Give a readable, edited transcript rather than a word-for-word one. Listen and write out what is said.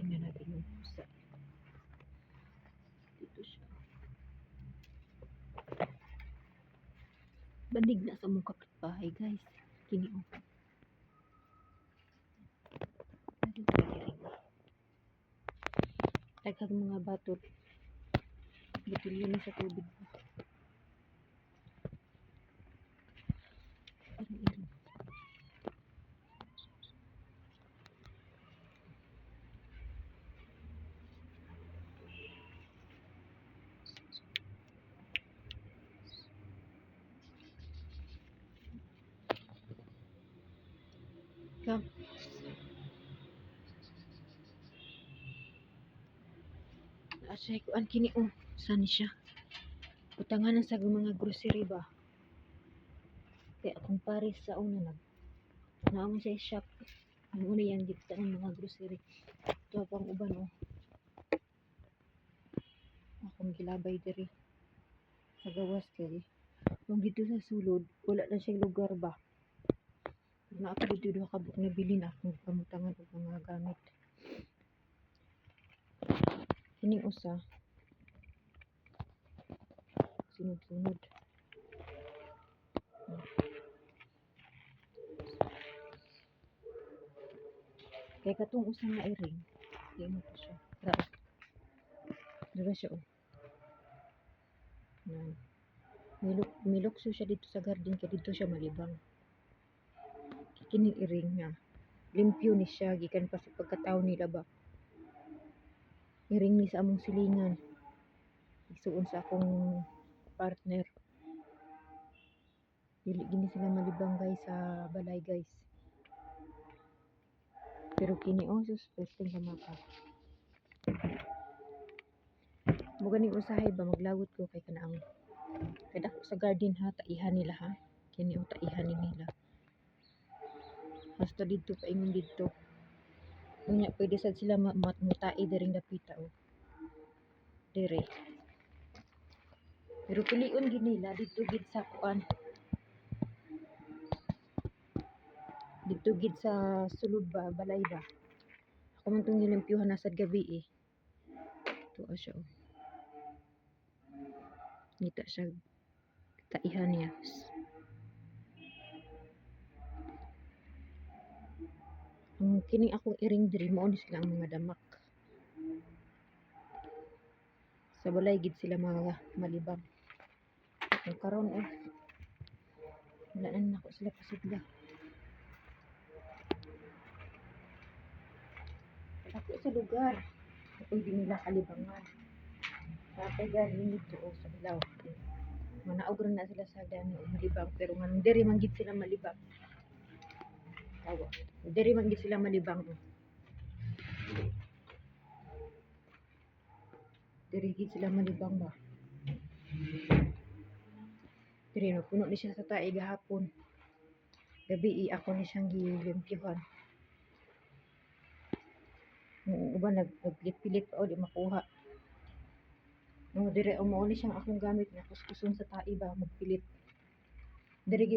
Tingnan natin yung pusa. Dito siya. Banig na sa mong kapitbahay, guys. Kini o. Taghag mga batot. Butulyo ni sa tubig. Iring-iring. Come. Asay ko an kini o. Saan siya? Utangan sa mga grocery ba? Kaya akong pares sa una naamon sa shop. Ang una yan gita ng mga grocery. Ito pang uban o. Akong gilabay diri. Sa gawas kay. Kung dito sa sulod, wala na siyang lugar ba? Na ako dito kabuk na bilin akong kamutangan og mga gamit. Kining usa. Sunod-sunod. Kaya katong usa nga iring. Di mo ko siya. Dira siya o. Yan. Milukso siya dito sa garden kaya dito siya malibang. Kining iring nga. Limpyo ni siya. Gikan pa sa pagkatao nila ba. Iring ni sa among silingan. Isuon sa akong partner. Dili gini sila malibang guys sa balay guys. Pero kini o suspecting ka maka. Mo ganing usahay ba maglawot ko kay kanaang. Kay dako sa garden ha taihan nila ha. Kini o taihan nila. Basta dito paingon dito. Unya pwede sad sila mutai diring dapita o. Dire. Pero piliun gid nila dito gid sa kuan. Dito gid sa sulod ba balay ba. Ako man tong gilimpyuhan na sad gabi eh. Tuwa siya o. Ngita siya taihan niya. Ang kining akong iring diri mao ni sila ang mga damak. Sa balay gid sila mga malibang. Ang karon eh. Wala na nako sila pasudla. Ako sa lugar. Pwede nila kalibangan. Kapag galing dito o sa ilaw. Manaog rin na sila sa dani o malibang. Pero nga diri man gid sila malibang. Tawa. Diri man gid sila malibang. Diri gid sila malibang ba. Diri no puno ni siya sa tae gahapon. Gabi ako ni siyang gilimpyuhan. Uban nagpilit pa o di makuha. No, dire mo ni siyang akong gamit na kuskuson sa tae ba magpilit. Dire